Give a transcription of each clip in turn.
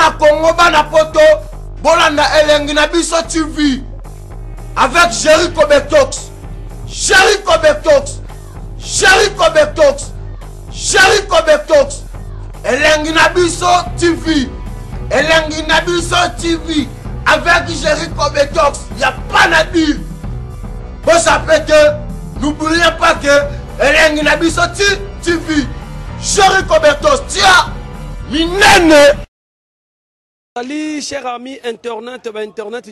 Bana Congo, Bana Poto, Bolanda Elengina Biso TV. Avec Jerry Kobetox. Jerry Kobetox. Jerry Kobetox. Jerry Kobetox. Elengina Biso TV. Elengina Biso TV. Avec Jerry Kobetox. Il n'y a pas de dire. Vous savez que, n'oubliez pas que Elengina Biso TV. Jerry Kobetox. Tiens, minene. Salut chers amis internet,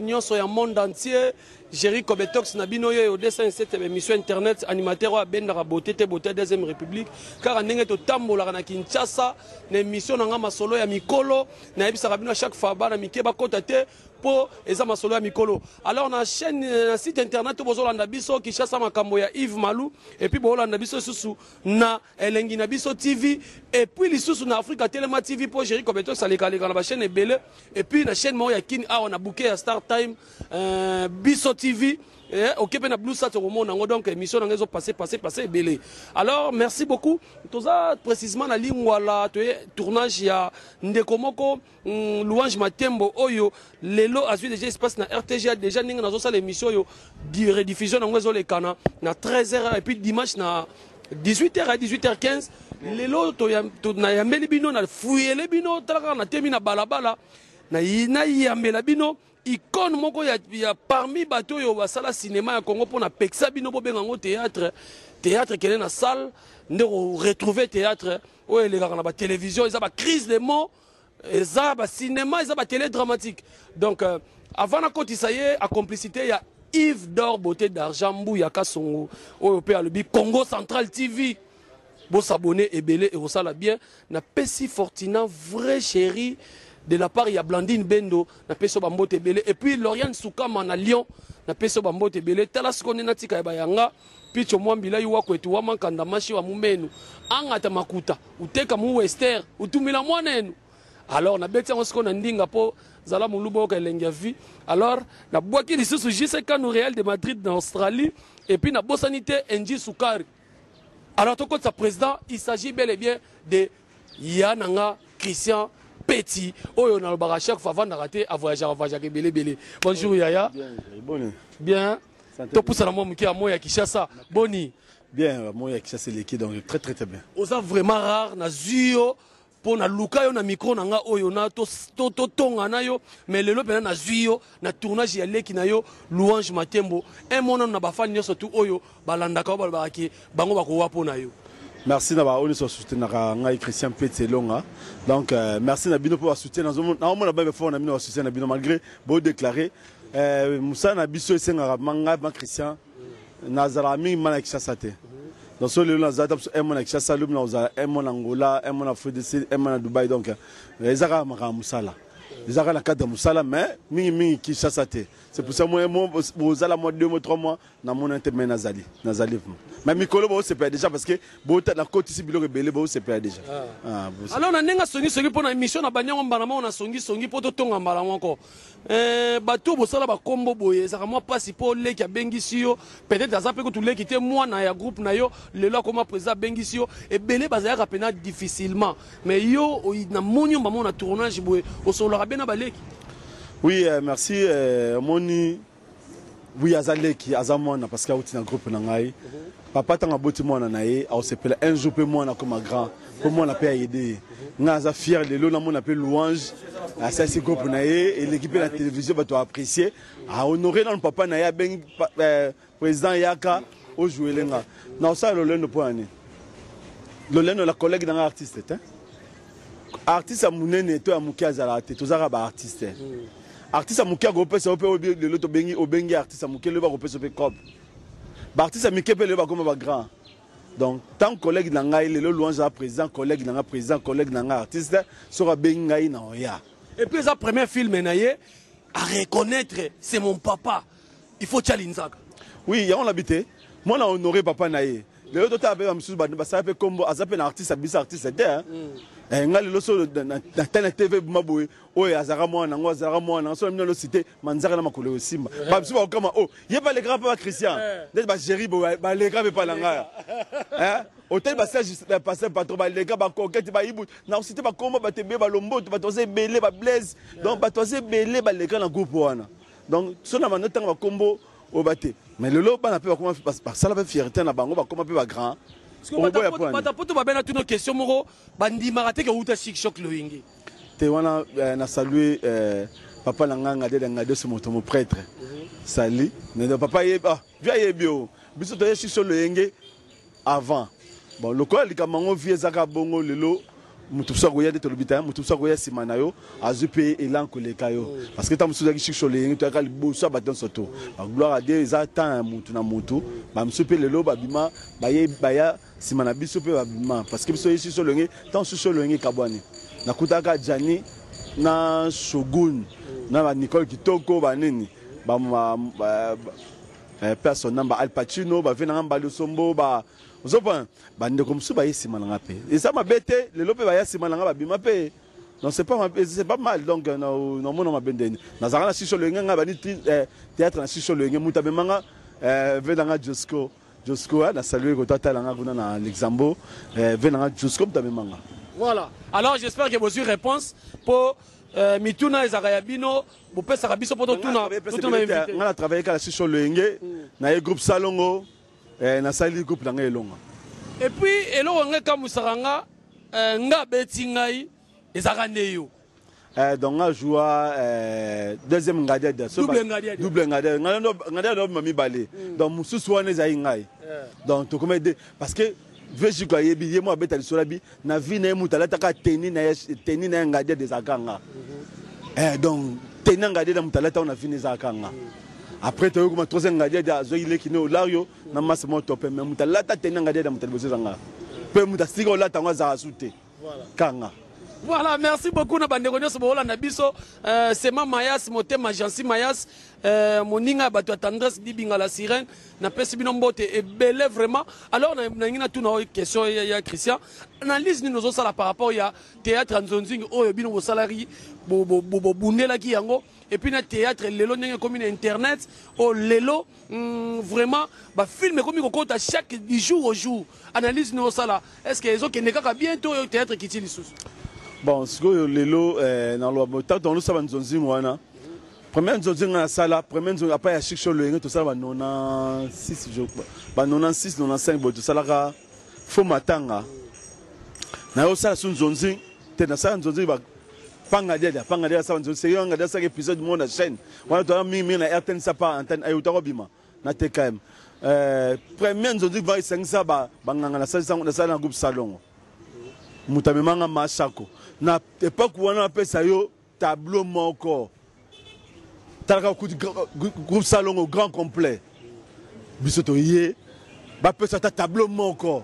nous sommes dans le monde entier. Jerry Kobetox Nabino yo dessin cette émission internet animateur à Ben la beauté deuxième république car ndenge to tambola na Kinshasa na émission na ngama solo ya mikolo na ebisa bino chaque fois ba na mikeba kota te po eza masolo ya mikolo. Alors na chaîne na site internet to bozolanda biso Kinshasa makambo ya Yves Malou et puis bolanda biso susu na elengi na biso TV et puis lisusu na Africa Telema TV po Jerry Kobetox aleka na ba chaîne ebele et puis na chaîne mo ya Kin a on a booké à Star Time biso TV, ok, na Blue Sat au monde, donc émission n'a passé belé. Alors merci beaucoup. Tout ça précisément la ligne wala tournage ya Ndekomoko Louange Matembo Oyo lelo a déjà espace na RTG déjà ninga na zo ça l'émission yo di rediffusion na zo le kana na 13h et puis dimanche na 18h à 18h15 lelo to na yambeli bino na fuyele bino talaka na temi na balabala na yambela bino icône moko ya parmi bato yo basala cinéma ya Congo pour na peksa bino bo benga ngo théâtre kele na salle ndeko retrouver théâtre o ele na ba télévision ils a ba crise de mots ils a ba cinéma ils a ba télé dramatique donc avant na koti ça y est à complicité ya Yves d'or beauté d'argent Mbouya Kasongo o pe alobi Congo Central TV bo s'abonner et belé et osala bien na Pessi Fortina vrai chéri de la part il y a Blandine Bendo na peso bambote belé et puis Lauriane Soukama na Lyon na peso bambote belé talas konne na tika bayanga picho mwambila yuwa kwetu wa mankanda mashi wa mumenu angata makuta uteka mu wester utumila mwanenu alors na beti on skona ndinga po zala mulubo ka lengia vie alors na boaki lisusu JC Kano Real de Madrid en Australie et puis na bosanité Enji Soukari. Alors ton compte sa président il s'agit bel et bien de Yananga Christian Petit, oh on a le bar à chaque fois avant d'arrêter à voyager belé. Bonjour Yaya. Bien. Bien. Tu pousses à la moitié à moi qui chasse ça. Boni. Bien, moi qui chasse l'équipe donc très bien. Osa vraiment rare na zuyo pour na luka yo na micro na nga oyo na to tonga na yo mais lelo pena na zuyo na tournage ya leki na yo Louange Matembo un mono na ba fan nyonso tu oyo balanda ka ba ki bango ba ko wapo na yo. Merci d'avoir on soutenir ngai Christian Petit Longa. Donc merci na bino pour soutenir na on na ba fort na bino soutenir na bino malgré beau déclarer Moussa na biso esenga manga ba Christian nazara mi mana kishasa te. Donc sur le nazata un mona kishasa lu na uzala un mona Angola un mona Afrique du Sud un mona Dubaï donc les ara mara Moussala. Les ara na cadre Moussala mais mingi kishasa te. C'est pour ça moi uzala moi 2 mois 3 mois na mon internet nazali mais mikolo bo se perd déjà parce que bo ta na côté ici bilo rebelle bo se perd déjà. Alors na nenga songi pour na émission na banyango mbana na songi pour to tonga mbala encore bato bo sala ba kombo boye ça moi pas si pour le ki bengisi yo peut-être ça peut que tout le qui était moi na ya groupe na yo le là comment président bengisi yo et belé bazaya rapena difficilement mais yo na monyo mbamo na tournage boye o solo rabena baleki. Oui, merci moni oui azaleki azamona parce que outi na groupe na ngai papa tanga boti mona na ye au sepela un jour pe mona comme grand pour moi na pe aider nga za fier de lo na mona pe Louange à ça c'est groupe na ye et l'équipe de la télévision va to apprécier à honorer dans le papa na ya ben président Yaka au jouer lenga na ça le lendo pour année le lendo la collègue dans artiste artiste a munene to amukia za te to za ba artiste artiste amukia go pesa ope le loto bengi obengi artiste amukia le ba go pesa pe cop ba artiste amukia pe le ba comme ba grand donc tant collègue na ngai le Louange président collègue na artiste sera bengi ngai na oya et puis sa premier film na ye à reconnaître c'est mon papa il faut Chalinzaka. Oui, on l'habité moi on a honoré papa na ye le autre a bien monsieur ba ça peut comme azape un artiste abisa artiste était nga le so na tana TV maboy oyo azara mwana ngo azara mwana so mino lo cité manzaka na makolo osimba ba biso ba kama oh yeba les grands pas Christian net ba géri ba les grands pas langa hein hôtel ba sage passer pas trop ba les gars ba coquette ba ibu na cité ba komba ba tebe ba lombo ba toze belé ba blaze donc ba toze belé ba les grands na groupe wana donc so na manota ba kombo au baté mais le lot ba na pe ba comment par ça la fierté na bango ba comment pe ba grand. Parce que batapoto babena toutes nos questions moro bandi marate que uta chic choc loingi. Te wana na saluer papa langa ngade ce mon prêtre. Sali, mais papa yeba, via yebio. Biso to chic choc loingi avant. Bon le quoi likamango vie zaka bongo lelo mutusa goya de tolobita mutusa goya simana yo azupe elan koleka yo parce que ta musuza ki chic choc loingi to ka liboso baton soto. Ba gloire à Dieu za temps mutu na mutu, ba musupe lelo babima baya simana biso pe babima parce que biso ici sur le ngi tant sur le ngi kabwani nakutaka Jani na Shogun na ba Nicole Kitoko ba nini ba personne namba Al Pacino ba vena ngamba Lusombo ba ozopa ba ndeko musu ba simana ngape et ça mabete le lope ba ya simana ngaba bima pe non c'est pas mal donc non mon ma bendeni na zanga sur le ngi ngaba ni théâtre na sur le ngi mutabemanga vena nga Josco a salué que toi na Luxembourg venant Josco tamemanga. Voilà. Alors j'espère que vous avez une réponse pour Mituna et Zarayabino pour faire Sarabiso pour tout le on a travaillé avec la Chicho Loenge na le groupe Salongo na sali groupe na Elonga. Et puis elo nga kamusaranga nga betingai ezakandeyo. Donc on a joué deuxième ngadier double ngadier ngadier do mami balé donc mususu wana za ingai donc to comme parce que veji ko yebi ye mo abeta lisolo bi na vie na mutala taka teni na ngadier des akanga donc teni ngadier na mutala ta na vie des akanga après to ko troisième ngadier da zo ile kino lario na masimo topé mais mutala ta teni ngadier da mutala bozanga pe mutasika la tanga za asute kanga. Voilà, merci beaucoup na bandeko nyonso bola na biso Sema Mayas motema Jansi Mayas moninga bato tendresse dibinga la sirène na pesi bino mbote et belé vraiment. Alors na ngina tout na question ya Christian analyse ni nozo sala par rapport ya théâtre nzonzingi oyo bino bo salari bo bundela ki yango et puis na théâtre lelo ndenge comme internet o lelo vraiment ba film comme ko kota chaque jour au jour analyse no sala est-ce que ezo keneka ka bientôt au théâtre qui tili sous. Bon, ce que lelo dans le temps dans nous ça va nzonzingi wana première nzonzingi na sala première nzonzingi après ya chic show le tout ça va 96 je crois ba 96 95 bo tout ça là fo matanga na yo sala sun nzonzingi te na sala nzonzingi ba panga dia ça nzonzingi c'est yo ngada ça épisode mon na chaîne wana to mi na RTN ça pas antenne ayuta ko bima na TKM première nzonzingi va 500 ba nganga na sala na groupe Salongo mutamemanga mashako na époque wana pesa yo tableau moko talaka groupe Salongo grand complet bisoto yé ba pesa ta tableau moko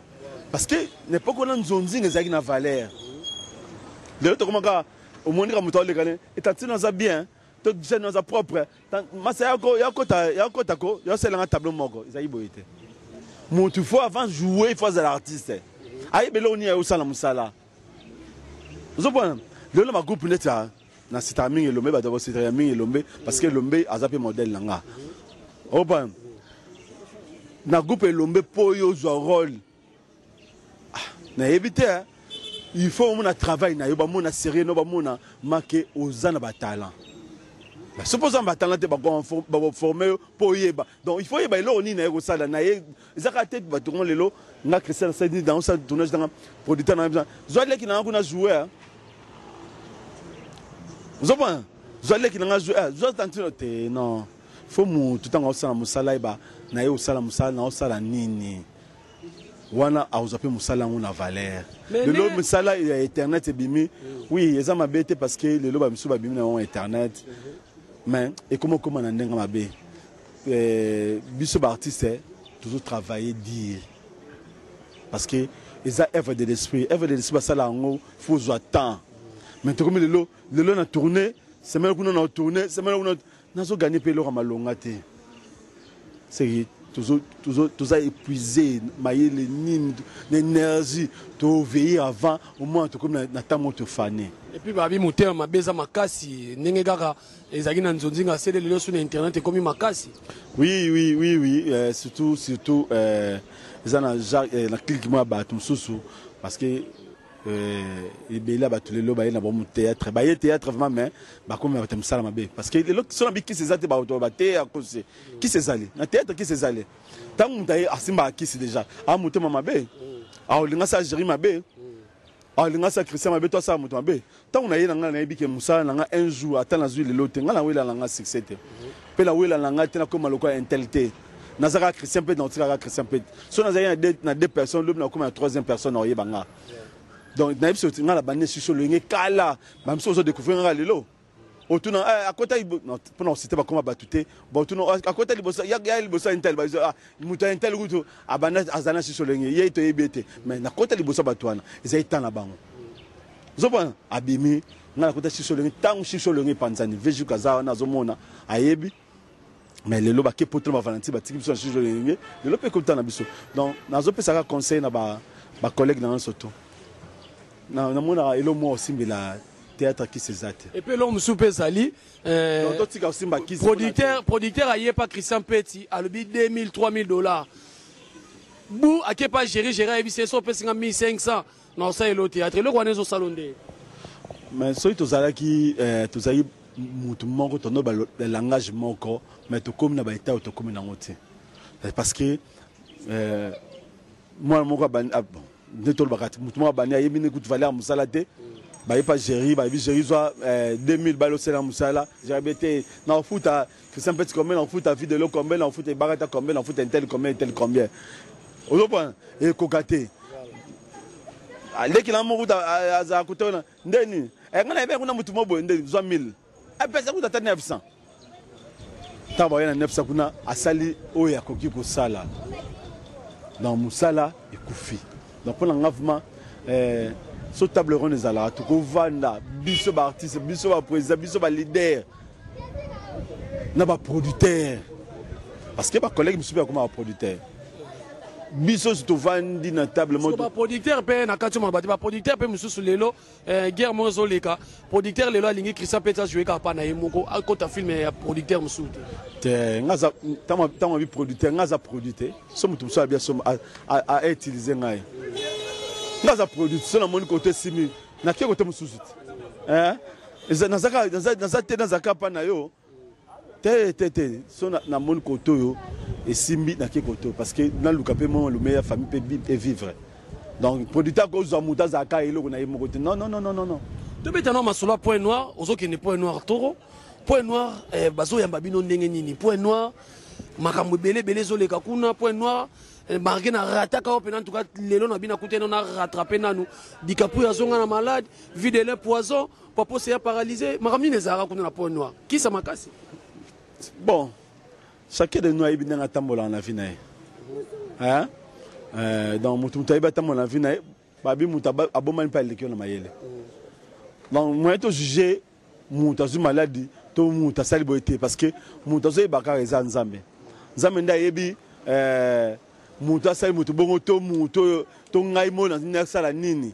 parce que n'époque wana nzonzingi ezaki na valeur le to komaka au moins ka muto le kane etatina za bien to jeune za propre masa yako tako yo selanga tableau moko ezaki boyete mutu faut avant jouer il faut être l'artiste ayi belo ni ya usala musala zobona le ma groupe neta na sita mingi lombe ba d'abord sita mingi lombe parce que lombe azape modèle langa oba na groupe lombe po yo zo rôle na éviter il faut mon travail na yo ba mona sérieux no ba mona marqué aux ana ba talent ba supposons ba talent te ba former po yeba donc il faut yeba lo ni na yo sala na ye ezaka tête ba tourner lelo na Christian Sadi dans sa tournage dans producteur na zo le ki na kuna jouer Zoban, Zolé qui n'a joué, Zolé non, faut mou tout en osala musala ba, na ye osala musala na osala nini. Wana a osapé musala on a valeur. Le lot musala il y a internet et bimi. Oui, ils ont ma bête parce que le lot ba musu ba bimi na internet. Mais et comment na ndenga ma bé. Biso ba artiste toujours travailler dire. Parce que ils ont œuvre de l'esprit ba sala ngo faut jouer temps. Mais comme le lot na tourné, c'est même qu'on a tourné, c'est même qu'on a gagné pelo à malongate. C'est tous épuisé, maillé les nines, l'énergie, tout veiller avant, au moins, tout comme na temps te fané. Et puis, babi mouté, ma beza makasi, n'engagara, les agina nzonzinga, c'est les sur internet et comme makasi. Oui, surtout, ils ont la clique moi battu sous parce que il là battu les lots, il y a bon théâtre, théâtre vraiment mais bah comme on ça la parce que les autres sont habitués qui s'est allé bah à cause qui s'est allé, na théâtre qui s'est allé. Tant on d'ailleurs asimba qui c'est déjà, ah mouté mama bé, ah on linga ça gérer ma bé. Ah, les gens Christian m'a toi ça mouton bé. Tant on a eu l'anga na que Moussa l'anga un jour attend la zuile l'autre. Ngala wela l'anga succès. Pe la wela l'anga tena comme maloko intelligent. Nazara Christian peut dans tira Christian peut. So nazaya na deux personnes l'homme na comme la troisième personne oye banga. Donc na biso ngala bané sur le nge kala. Même si on découvrir ngala lelo. Otuna à côté non pour non citer pas comment batouté. Bon otuna à côté libosa ya libosa intel ba ah mouton intel ruto abana azana sur le nge ye to ebete. Mais na côté libosa batouana. Ils étaient là bango. Zoba abimi na côté sur le nge tant sur le nge panzani veju kaza na zomona ayebi. Mais le loba ke poto ba valentin ba tiki sur le nge le lope comme tant na biso. Donc na zo pesa conseil na ba collègue na soto. Na mona elo mo aussi la théâtre qui s'exate. Et puis l'homme soupe Zali, producteur a pas Christian Petit, à l'objet 2000, 3000 $. Bou, à qui pas gérer, c'est ça, 1500. Non, ça est le théâtre. Le roi n'est au salon de. Mais celui qui a eu le langage moko, mais tout comme n'a pas été tout comme n'a pas parce que moi, mon gars, ne t'ol bagat, moi, bani a yémi n'écoute valeur musalate. Bah, il pas gérer, bah, il gérer soit 2000 balles au Sénat Moussala. J'ai habité dans le foot à Christian Petit combien, dans le foot à Vidéo combien, dans le foot à Barata combien, dans le foot à tel combien. Au point, et Kokaté. Dès qu'il a mon route à côté, Ndeni, et on a bien qu'on a moutou mobo, 1000. Et puis ça coûte à 900. T'as voyé 900 kuna à Sali, oh, ya Koki pour Sala. Dans Moussala et Koufi. Donc pour l'engagement, sur table ronde des alas, tout comme Vanda, biso artiste, biso président, biso leader, n'a pas producteur. Parce que ma collègue me suit comme un producteur. Biso surtout Vandi na table monde. Pas producteur, pe na kati mo bati ba producteur pe mususu lelo, guerre mozo leka. Producteur lelo alingi Christian Peter jouer ka pa na yemoko, a kota film ya producteur mususu. Te ngaza tama bi producteur, ngaza producteur. Somme tout ça bien somme à utiliser ngai. Ngaza production na moni côté simi na ke côté mususu nazaka pa na yo te so na moni côté yo et simi na ke côté parce que na luka pe mon le meilleur famille peut vivre donc producteur ko zo muta zaka elo na yimo côté non to betana masolo point noir ozoki ne point noir toro point noir bazo yamba bino ndenge nini point noir makambo belé zoleka kuna point noir marqué na rataka en tout cas lelo na bina kutena na rattraper nanu dikapu ya zonga na malade vide le poison papa c'est paralysé makamni nezara kuna na point noir qui ça makasi bon chacun de nous a bien na tambola na vie na hein dans mutu taiba tambola na vie na babi mutaba abomani pa lekio na mayele donc moi to juger mutazu maladie to mutasali boité parce que mutazu bakara za nzambe nda yebi mutu asali mutu bongo to mutu to ngai mona na sala nini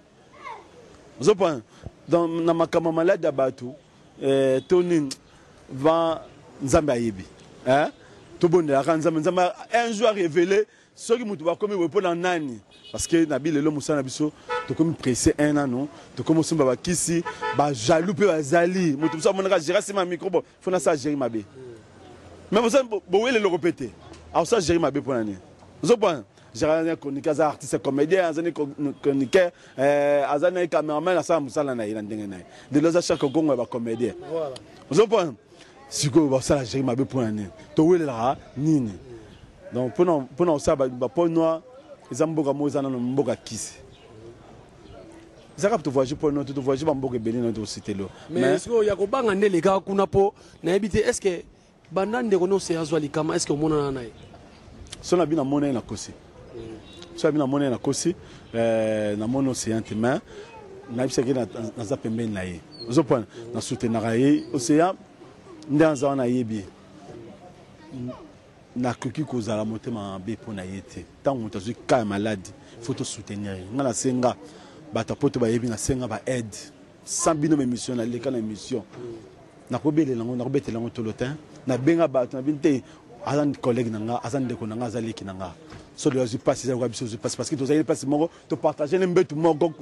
zopa dans na makama malade abatu to nini va nzambe ayebi to bonde la nzambe un jour révélé ce qui mutu ba comme wepo na nani parce que na bilelo musana biso to comme pressé un an non to comme somba ba kisi ba jaloux pe bazali mutu so monaka gérer ma micro bon faut na ça gérer ma bé mais vous savez bo le répéter alors ça gérer ma bé pour l'année. Zopan, j'ai un chroniqueur, un artiste comédien, un chroniqueur, un caméraman, un musala na irandengena. De l'autre chaque gongo va comédien. Voilà. Zopan, si vous avez ça j'ai ma bé pour l'année. To là nini. Donc pour ça pour noir, les amboga moza na mboga kisi. Zakap to voyager pour nous, to voyager mboga beni na cité lo. Mais est-ce que ya ko banga ne les gars kuna po na ebité est-ce que bandande kono se azwali kama est-ce que mona na so na bina mona na kosi so na bina mona na kosi na mono océan mais na bisa ke na za pembeni na ye zo point na soutenir ye océan ndanza na yebi nakoki kozala motema mabe mpona ye te ntango moto azwi ka ya maladi faut tosoutenir ye nga nasenga bato poto bayebi nasenga baaide sans bino émission naleka na émission nakobelela yango nakobetela yango tolo te nabenga bato na bino te aza collègue na nga aza ndeko na nga aza leki na nga so de azwi mpasi eza biso ozwi mpasi parce que tozali mpasi moko topartage ne mbetu moko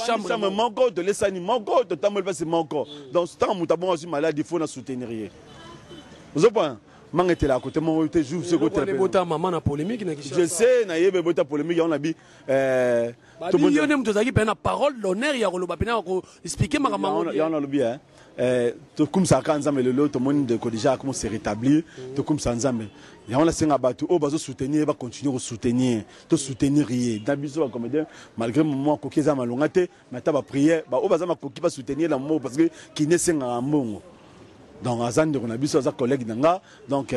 chambre moko tolesani moko totamboli mpasi moko donc ntango moto abongo azwi maladi il faut na soutenir ye ozopona mangetela à côté mon te joue ce côté maman na polémique na je sais na yebe bota polémique on a bi tout le monde to zaki pena parole l'honneur ya koloba pena ko expliquer makambo ya on a lobi to comme ça quand nzambe lelo to monde de déjà comment se rétablir to comme ça nzambe ya on a senga batu o bazo soutenir ba continuer à soutenir to soutenir ye dans biso ba comédien malgré moi ko keza malonga te mais ta ba prière ba o baza ma ko ki ba soutenir la mot parce que qui ne senga mbongo donc azande on a biso za collègue nanga donc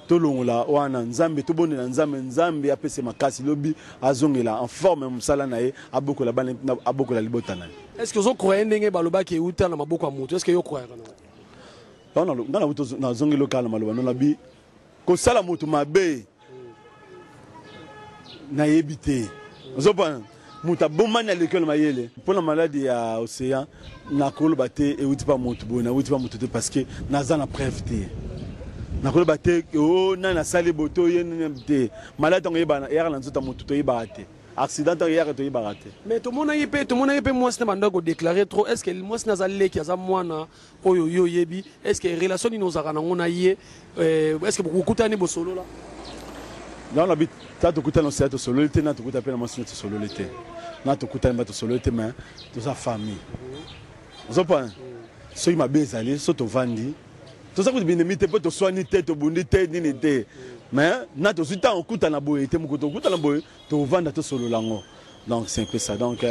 tolongola wana nzambe tobonela nzambe apese makasi lobi azongela en forme musala na ye abokola bana abokola libota na. Est-ce que vous croyez ndenge baloba ke uta na maboko amutu? Est-ce que vous croyez kana? Non ngana uto na zongi lokala maloba non labi ko sala mutu mabe na yebite ozopa muta bomani à l'école mayele pour la maladie ya océan na koloba te e uti pa mutu bona uti pa mutu te parce que naza na preuve te na koloba te o na sali boto ye te malade ngeba ya na nzota mutu to yeba te accident hier to yeba te mais tout monde y peut moi c'est banda ko déclarer trop est-ce que moi c'est nazale ki aza mwana oyo yo yebi est-ce que relation ni nozaka na ngona ye est-ce que beaucoup kutani bo solo là non la bit ta to kutana c'est to solo te na to kutapela moi c'est solo te na to kutana to solo te mais to sa famille ozopa so ima bezali so to vandi to sa ko binemi te to soigner te to bundi te ni te mais na to suita on kuta na boye te muko to kuta na boye to vanda to solo lango donc c'est un peu ça donc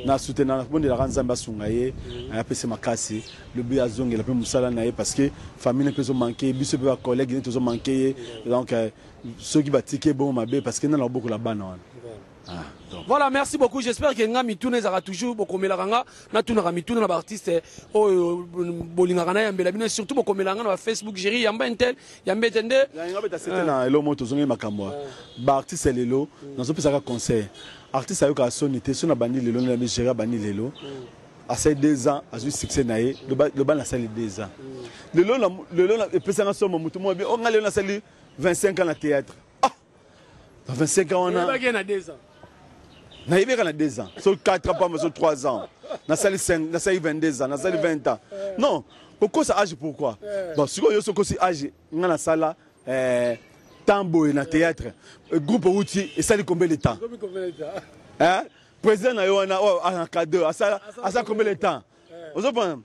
na soutenir bon de la ranzamba sungaye a pese makasi le but azonge la pe musala na ye parce que famille peut manquer biso pe collègue ne manquer donc ceux qui batike bon mabe parce que na la beaucoup la bana. Ah, voilà, merci beaucoup. J'espère que Nga Mitune sera toujours beaucoup melanga. Na tuna Mitune na artiste bolingana ya mbelabina surtout beaucoup melanga na Facebook Jerry yamba intel yamba tende. Ya ngaba ta c'était na elo moto zongi makambo. Ba artiste lelo nazo pesa ka conseil. Artiste ayo ka sonité sona bandi lelo na Jerry bandi lelo. À ces 2 ans, à ce succès naé, le ban a sali 2 ans. Le long et pesa na somo mutu mo bi on a le na sali 25 ans na théâtre. Ah. Dans 25 ans on a. Pas gagné 2 ans. Na yebeka na 2 ans, so 4 ans pas so 3 ans. Na sali 5, na sali 22 ans, na sali 20 ans. Non, pourquoi ça âge pourquoi? Bon, si yo so ko si âge ngana sala tambo na théâtre, groupe outil et sali combien de temps? Hein? Président na yo na en cadeau, à ça combien de temps? Ozo pas.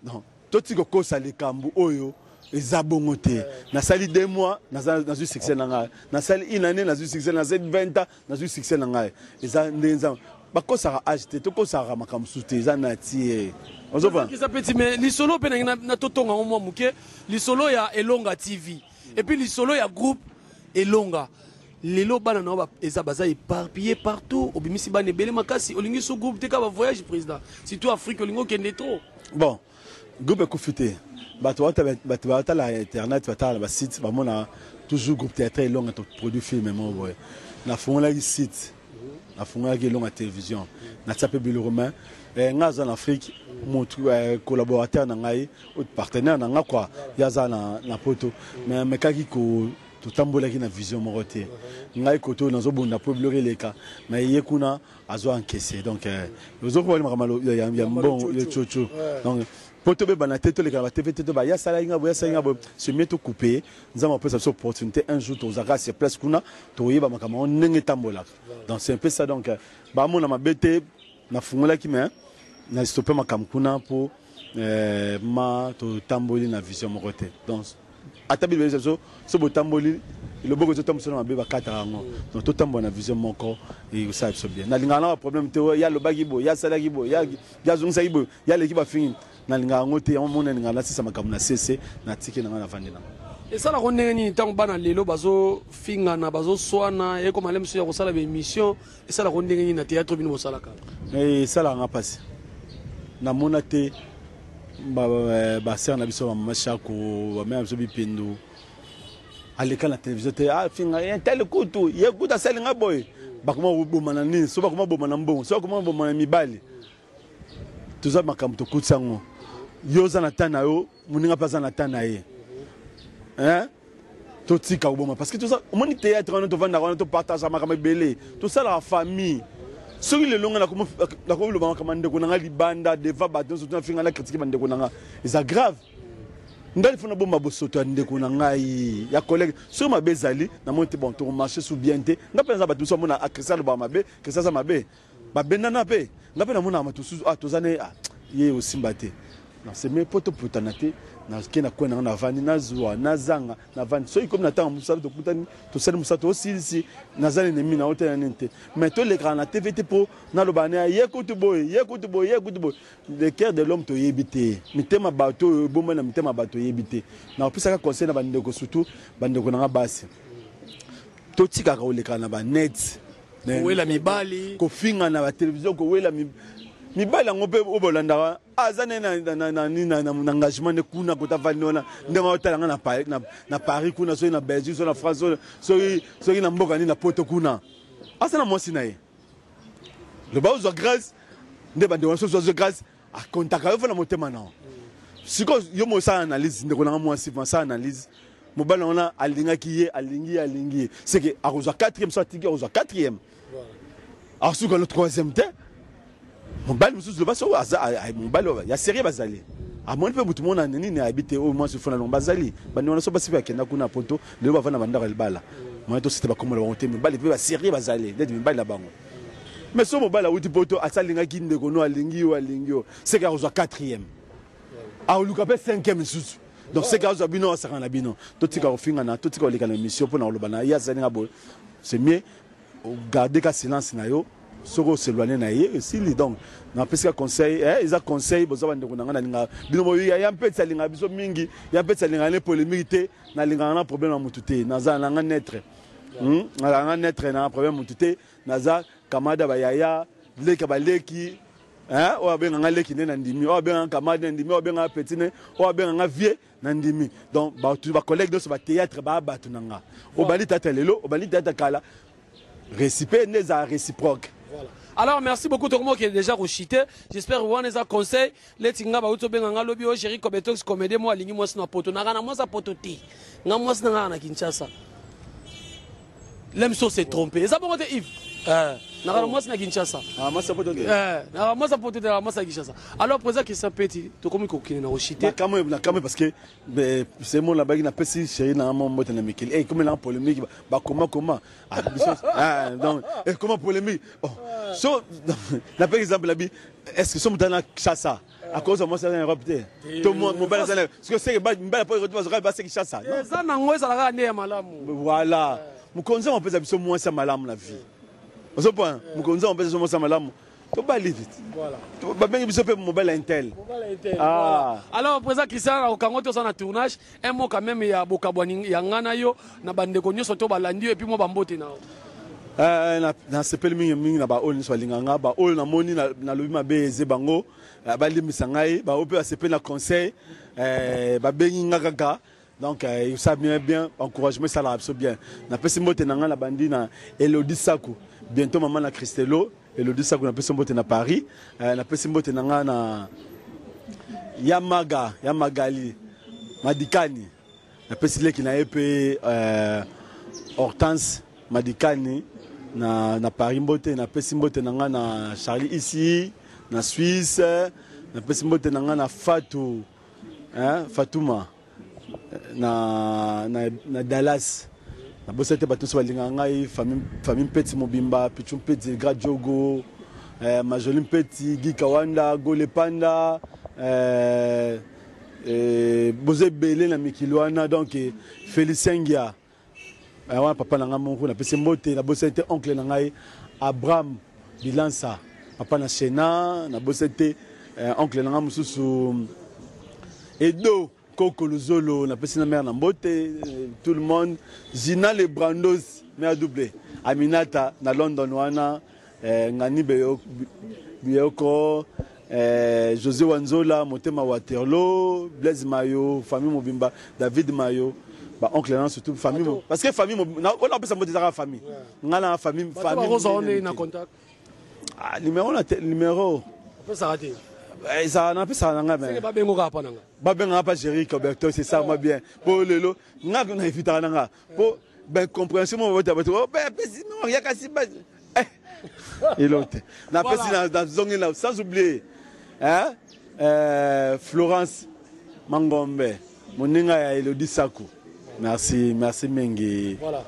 Non, to ti ko sali kambu oyo ezabongo te. Na sali 2 mois, na zu succès na nga. Na sali 1 année, na zu succès na 20 ans, na zu succès na nga. Eza ndenza. Ba ko sara acheter, to ko sara makamsu te eza na tie. Ozo pas. Ki ça petit mais li solo pe na totonga mo muke, li solo ya Elonga TV. Et puis li solo ya groupe Elonga. Lelo bana na ba eza baza éparpillé partout, obimisi bana belé makasi, olingi so groupe te ka ba voyage président. Surtout Afrique olingo kende trop. Bon, groupe kufité. Bato bata la internet bata la site ba mona toujours groupe théâtre Elonga to produit film mo boy. Na fongola ki site. Na fongola ki Elonga télévision. Na tapé Bilo Romain. Ngaza en Afrique motu collaborateur na ngai ou partenaire na nga quoi. Yaza na poto. Mais kaki ko to tambola ki na vision mo roté. Ngai koto na zo bonda po bloquer les cas. Mais yekuna azo encaisser donc ozo ko ba malo ya bon le chocho. Donc poto be bana teto le ka TV teto ba ya sala inga bo se meto couper nzama peut cette opportunité un jour to zaka sur place kuna to yeba makama on nenge tambola. Donc c'est un peu ça donc ba mo na mabete na fungola ki me na stopper makam kuna pour ma to tamboli na vision mo côté. Donc atabi be so bo tamboli le boko to tamso na beba kata ngo donc to tambo na vision moko et ça c'est bien na lingana problème te ya lo bagibo ya sala gibo ya zungsa gibo ya le kiba fini na linga ngote ya mona ngana sisa makamu na cc na tiki na vandi na et ça la ronde ni tant bana lelo bazo finga na bazo swana e ko malem so ya ko sala be émission et ça la ronde ni na théâtre bino sala ka et ça la nga passe na mona te ba ser na biso mama shako ba même so bipendo aleka na télévision te finga un tel kutu ye kuta salinga boy bakoma bomana nini so bakoma bomana mbongo so bakoma bomana mibali tuza makambo to kutsango yo za na tana yo muninga paza na tana ye hein to tika oboma parce que tout ça omoni théâtre on to vanda on to partage makambo belé tout ça la famille soki le longa na ko lo ba kamande ko na libanda deva bato so to finga na critique bande ko na c'est grave ndali fona bomba bosoto ndeko na ngai ya collègue sur ma bezali na monte bon to marché sous bien te ngapenza bato so mona akrisalo ba mabe que ça mabe ba benana pe ngapena mona matusu tozane ye osimbate non c'est mes poto putanate na kena ko na vani na zuwa na zanga na vani so comme na temps musala to putani to sel musala to aussi nazali ne mina hôtel nente mais to l'écran na TVT po na lobane ye kutu boy le cœur de l'homme to yebité mitema bato bomba na mitema bato yebité na opisa ka conseil na bandeko surtout bandeko na basi to tika ka l'écran na ba net wela mibali ko finga na ba télévision ko wela mibali ngope obolanda azane na engagement ne kuna ko tavanona ndema otalanga na Paris kuna so na Belgique so na France so na mboka ni na poto kuna asana mosi na ye le ba zo grâce ndeba de so grâce a contaka yo fa na motema na siko yo mo sa analyse ndeko na moi si sa analyse mobala ona alingaki ye alingi c'est que a rejoint 4e soit tiki a rejoint 4e alors sous le 3e te mobali mususu ba so mobali ya série bazali a mon pe mutu mona nini ne habite au moins sur fona long bazali bandi wana so basi ba kenda kuna poto le ba vana bandaka libala moi to c'était ba komola ba hotel mobali pe ba série bazali de mobali la bango mais so mobali uti poto asalinga kinde kono alingi c'est qu'à rejoint 4e a oluka pe 5e mususu donc c'est qu'à rejoint bino asaka na bino to tika ofinga na to tika oleka na mission pour na lobana ya zalinga bo c'est mieux garder ka silence na yo soko s'éloigner na ye si donc na pesa conseil ils a conseil boza bande ko ngana linga bino mo ya mpetsa linga biso mingi ya mpetsa linga le polémique na linga na problème na mutute na za na naître na naître na problème mutute na za kamada ba yaya leka baleki o benga ngaleki ne na ndimi o benga kamada ndimi o benga petine o benga vie na ndimi donc ba tu ba collègue de ce ba théâtre ba batu nanga o bali tata lelo o bali tata kala réciproque. Voilà. Alors merci beaucoup tout le monde qui est déjà rechité. J'espère que vous avez un conseil. Les tinga ba uto benga lobby o Jerry Kobetox comédie moi lingi moi na poto na moi sa poto ti. Na moi na Kinshasa. L'homme s'est trompé. Ça bon Yves. Na moi na Kinshasa. Moi ça poto. Na moi sa poto de moi sa Kinshasa. Alors présent qui ça petit to comme ko kine na rechité. Quand même parce que c'est mon là-bas qui n'a pas si chéri na mon mot na Mikel. Et comme la polémique ba comment donc comment polémique. So par exemple est-ce que sommes dans la Kinshasa à cause de moi c'est un Europe tout le monde mobile parce que c'est pas retour ba c'est Kinshasa. Ça na ngwe ça la ne malamu. Voilà. Mukonza on peut ça biso moi ça malamu la vie. Au ce point mukonza on peut ça moi ça malamu. To bali vite. Voilà. Ba bengi biso pe mobile intel. Ah. Alors présent Christian au Congo to na tournage un mot quand même ya bokabwani ya ngana yo na bande ko nyoso to balandi et puis mo bambote na. Na sepeli mingi na ba ol so linganga ba ol na moni na lobi mabe eze bango ba limisa ngai ba ope sepeli na conseil ba bengi ngaka donc ils savent bien encouragement ça la absolument bien na pesi mbote na ngana bandi na Elodie Sakou bientôt maman na Christelo Elodie Sakou na pesi mbote na Paris na pesi mbote na ngana Yamagali Madikani na pesi leki na EP Hortense Madikani na Paris mbote na pesi mbote na nga na Charlie ici na Suisse na pesi mbote na nga na Fatou Fatouma na Dallas na bosete bato so balinga ngai famille Peti Mobimba Pichum Peti Gradjogo Majolim Peti Guy Kawanda Gole Panda Bozé Belé na Mikilwana donc Félicien Ngia papa nanga monko na pese mbote na bosete oncle na ngai Abraham Bilansa papa na Chena na bosete oncle nanga mususu Edo Koko Luzolo na pese na mère na mbote tout le monde Zina les Brandos mère doublé Aminata na London wana ngani Beyoko José Wanzola Motema Waterloo Blaise Mayo famille Mobimba David Mayo ba oncle na surtout famille parce que famille on appelle ça mot déjà famille ngala famille famille na contact ah numéro ça raté ça n'a pas ça nga mais ba bengo ka pa nanga ba benga pa Jerry Cobectox c'est ça moi bien pour lelo nga na éviter nanga pour ben compréhension moi va ben non ya kasi ba et l'autre na pesi dans zone là sans oublier hein Florence Mangombe moninga ya Elodie Sakou. Merci Mengi. Voilà.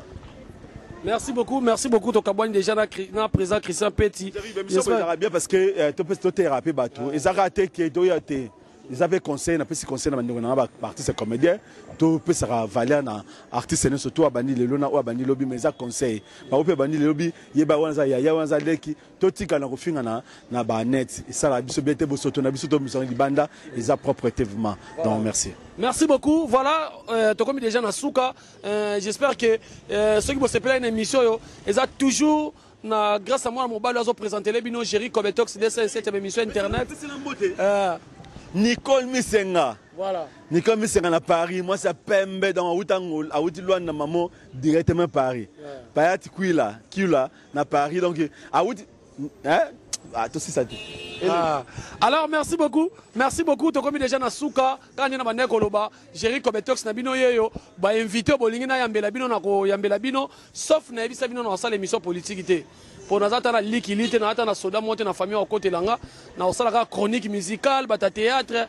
Merci beaucoup. Tokabouane déjà na présent Christian Petit. J'espère bien parce que tu peux te thérapie bateau. Ils ont raté que ils avaient conseil, na pesi conseil na artiste comédien. Tu peux se valer na artiste surtout abani lelo na abani lobby mais ça conseil. Ba ope abani lobby yeba wanza ya wanza leki to tika na kofinga na ba net. Et ça la biso bien te bosoto na biso to mission libanda ils a proprement. Donc merci. Merci beaucoup. Voilà, tu comme déjà na souka. J'espère que ceux qui vont se plaire une émission yo, ils ont toujours grâce à moi mon bal ont présenté les bino Jerry Cobectox de cette émission internet. Nicole Misenga. Voilà. Nicole Misenga à Paris. Moi, c'est Pembe dans Outangol, à Outilouan, na maman, directement Paris. Payati Kuila, na Paris. Donc, à Outi. Hein? Ah, tout ça. Alors, merci beaucoup. Tu comme déjà na souka, quand il y a na koloba, Jerry Cobectox na bino yeyo, ba invité bolingi na yambela bino na ko yambela bino, sauf na ebisa bino na salle émission politique té. Pour nous attendre à l'équilibre, nous attendre à soda monter na famille au côté langa, na osala chronique musicale, bata théâtre,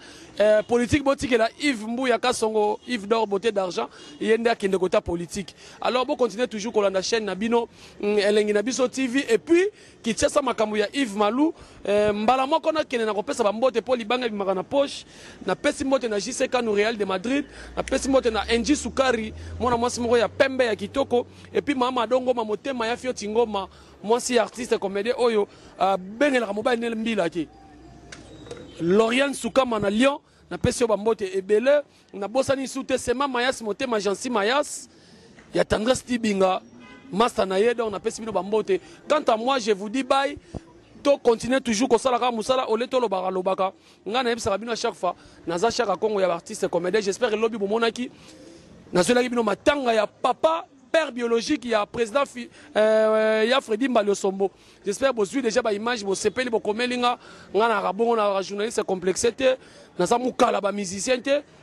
politique boutique la Yves Mbouya Kasongo, Yves d'or beauté d'argent, yenda kende kota politique. Alors bon continuer toujours qu'on la chaîne Nabino, Elengi Nabiso TV et puis qui tient ça makambo ya Yves Malou, mbala mo kona kene na kopesa ba mbote po libanga bimaka na poche, na pesi mbote na JCK no Real de Madrid, na pesi mbote na NG Sukari, mona mwasi moko ya pembe ya kitoko et puis mama dongo mamotema ya Fioti Ngoma. Moi, si artiste comédien, oyo, ben el ramoba nel mbila ki. Lorian Soukama na Lyon, na pesio bambote ebele, na bosani soute sema mayas mote majansi mayas, ya tendresse tibinga, master na yedo, na pesi bino bambote. Quant à moi, je vous dis bye. To continuer toujours comme ça la musala au leto lobaka nga na ebisa bino à chaque fois naza chaque Congo ya artiste comédien j'espère que lobby bomonaki na cela bino matanga ya papa père biologique, il y a président il y a Freddy Mbaliosombo. J'espère que vous avez déjà une image, vous savez, vous avez un journaliste complexité, vous avez un musicien,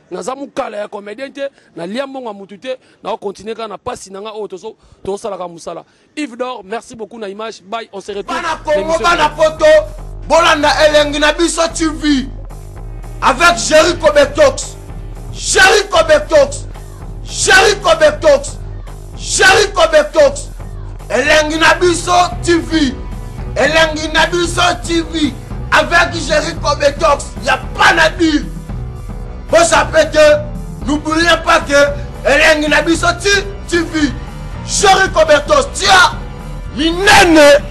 vous avez un comédien, vous avez un moutouté, vous continuez à passer dans la Yves d'or, merci beaucoup pour l'image. Bye, on se retrouve. Bolanda Elengi na biso TV avec Jerry Cobectox. Jerry Cobectox. Elengi na biso TV. Elengi na biso TV avec Jerry Cobectox. Il n'y a pas à dire. Vous savez que n'oubliez pas que Elengi na biso TV. Jerry Cobectox, tiens, minene.